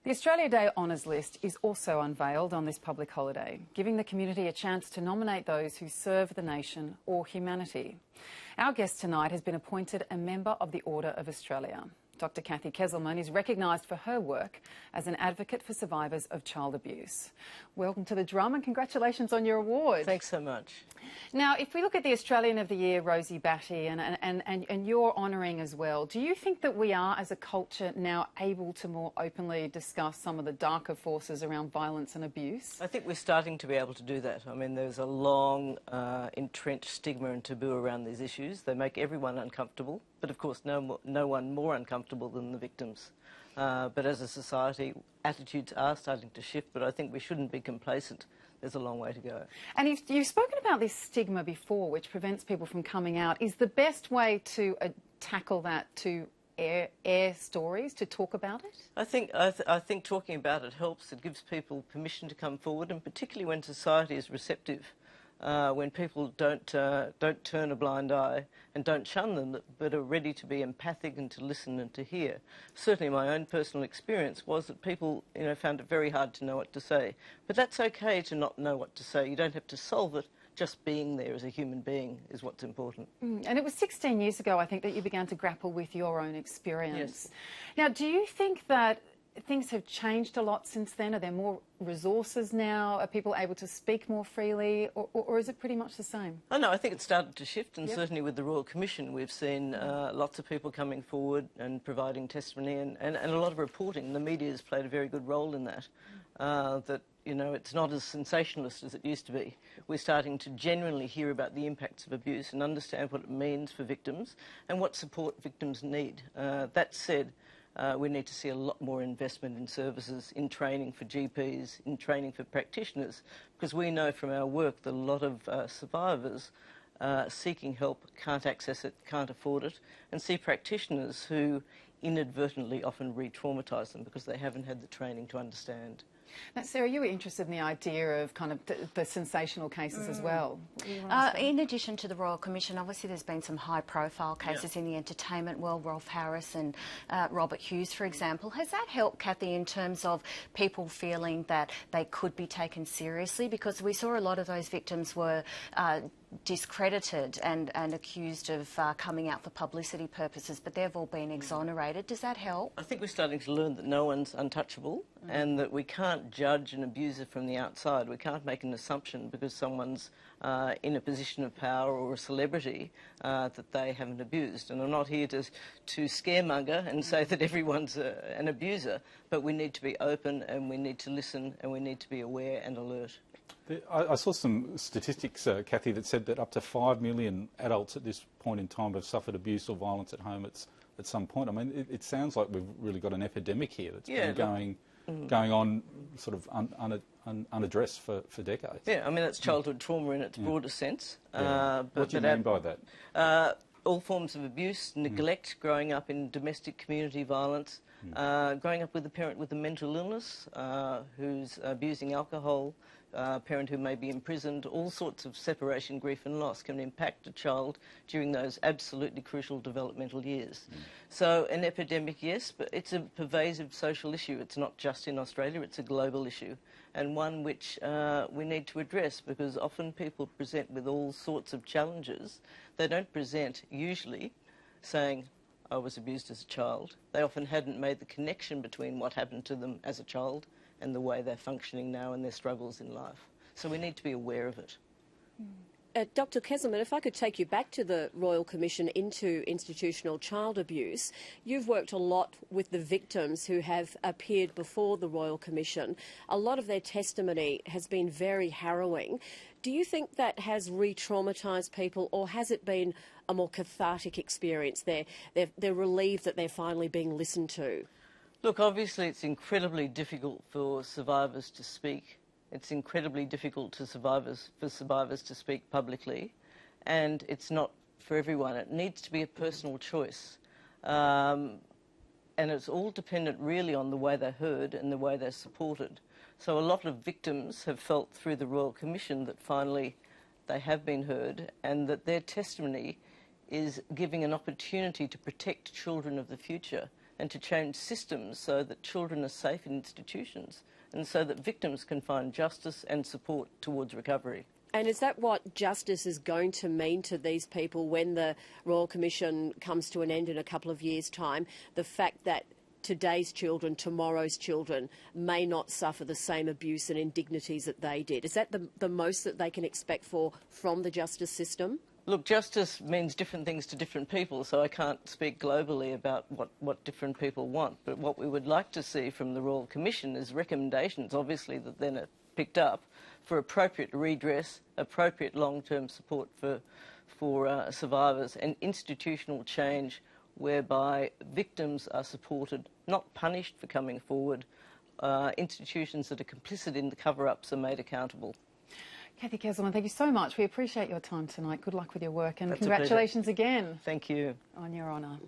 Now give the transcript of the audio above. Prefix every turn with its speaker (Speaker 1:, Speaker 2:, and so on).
Speaker 1: The Australia Day Honours List is also unveiled on this public holiday, giving the community a chance to nominate those who serve the nation or humanity. Our guest tonight has been appointed a member of the Order of Australia. Dr. Cathy Kezelman is recognised for her work as an advocate for survivors of child abuse. Welcome to the Drum and congratulations on your award.
Speaker 2: Thanks so much.
Speaker 1: Now, if we look at the Australian of the Year, Rosie Batty, and your honouring as well, do you think that we are, as a culture, now able to more openly discuss some of the darker forces around violence and abuse?
Speaker 2: I think we're starting to be able to do that. I mean, there's a long entrenched stigma and taboo around these issues. They make everyone uncomfortable, but of course no one more uncomfortable than the victims. But as a society, attitudes are starting to shift, but I think we shouldn't be complacent. There's a long way to go. And
Speaker 1: you've spoken about this stigma before, which prevents people from coming out. Is the best way to tackle that to air stories, to talk about it? I
Speaker 2: think talking about it helps. It gives people permission to come forward, and particularly when society is receptive. When people don't turn a blind eye and don't shun them, but are ready to be empathic and to listen and to hear. Certainly my own personal experience was that people found it very hard to know what to say. But that's okay to not know what to say. You don't have to solve it. Just being there as a human being is what's important.
Speaker 1: And it was 16 years ago, I think, that you began to grapple with your own experience.
Speaker 2: Yes.
Speaker 1: Now, do you think that things have changed a lot since then? Are there more resources now? Are people able to speak more freely? Or is it pretty much the same?
Speaker 2: Oh, no, I think it's started to shift, and certainly with the Royal Commission we've seen lots of people coming forward and providing testimony and a lot of reporting. The media has played a very good role in that. It's not as sensationalist as it used to be. We're starting to genuinely hear about the impacts of abuse and understand what it means for victims and what support victims need. That said, we need to see a lot more investment in services, in training for GPs, in training for practitioners, because we know from our work that a lot of survivors seeking help can't access it, can't afford it, and see practitioners who inadvertently often re-traumatise them because they haven't had the training to understand.
Speaker 1: Now, Sarah, you were interested in the idea of kind of the sensational cases as well.
Speaker 3: In addition to the Royal Commission, obviously there's been some high-profile cases in the entertainment world, Rolf Harris and Robert Hughes, for example. Has that helped, Cathy, in terms of people feeling that they could be taken seriously? Because we saw a lot of those victims were discredited and accused of coming out for publicity purposes, but they've all been exonerated. Does that help?
Speaker 2: I think we're starting to learn that no one's untouchable and that we can't judge an abuser from the outside. We can't make an assumption because someone's in a position of power or a celebrity that they haven't abused. And I'm not here to scaremonger and say that everyone's an abuser, but we need to be open and we need to listen and we need to be aware and alert.
Speaker 4: I saw some statistics, Cathy, that said that up to 5 million adults at this point in time have suffered abuse or violence at home at some point. I mean, it sounds like we've really got an epidemic here that's been going on sort of unaddressed for decades.
Speaker 2: Yeah, I mean, that's childhood trauma in its broadest sense.
Speaker 4: What do you mean by that?
Speaker 2: All forms of abuse, neglect, growing up in domestic community violence, growing up with a parent with a mental illness who's abusing alcohol, a parent who may be imprisoned. All sorts of separation, grief and loss can impact a child during those absolutely crucial developmental years. So an epidemic, yes, but it's a pervasive social issue. It's not just in Australia, it's a global issue, and one which we need to address, because often people present with all sorts of challenges. They don't present usually saying, I was abused as a child. They often hadn't made the connection between what happened to them as a child and the way they're functioning now and their struggles in life. So we need to be aware of it.
Speaker 5: Dr. Kezelman, if I could take you back to the Royal Commission into institutional child abuse, you've worked a lot with the victims who have appeared before the Royal Commission. A lot of their testimony has been very harrowing. Do you think that has re-traumatised people, or has it been a more cathartic experience? They're relieved that they're finally being listened to.
Speaker 2: Look, obviously it's incredibly difficult for survivors to speak. It's incredibly difficult for survivors to speak publicly, and it's not for everyone. It needs to be a personal choice. And it's all dependent really on the way they're heard and the way they're supported. So a lot of victims have felt through the Royal Commission that finally they have been heard and that their testimony is giving an opportunity to protect children of the future and to change systems so that children are safe in institutions and so that victims can find justice and support towards recovery.
Speaker 5: And is that what justice is going to mean to these people when the Royal Commission comes to an end in a couple of years' time? The fact that today's children, tomorrow's children, may not suffer the same abuse and indignities that they did. Is that the most that they can expect from the justice system?
Speaker 2: Look, justice means different things to different people, so I can't speak globally about what different people want. But what we would like to see from the Royal Commission is recommendations, obviously, that then are picked up for appropriate redress, appropriate long-term support for survivors, and institutional change whereby victims are supported, not punished for coming forward. Institutions that are complicit in the cover-ups are made accountable.
Speaker 1: Cathy Kezelman, thank you so much. We appreciate your time tonight. Good luck with your work and
Speaker 2: That's
Speaker 1: congratulations again.
Speaker 2: Thank you.
Speaker 1: On your honour.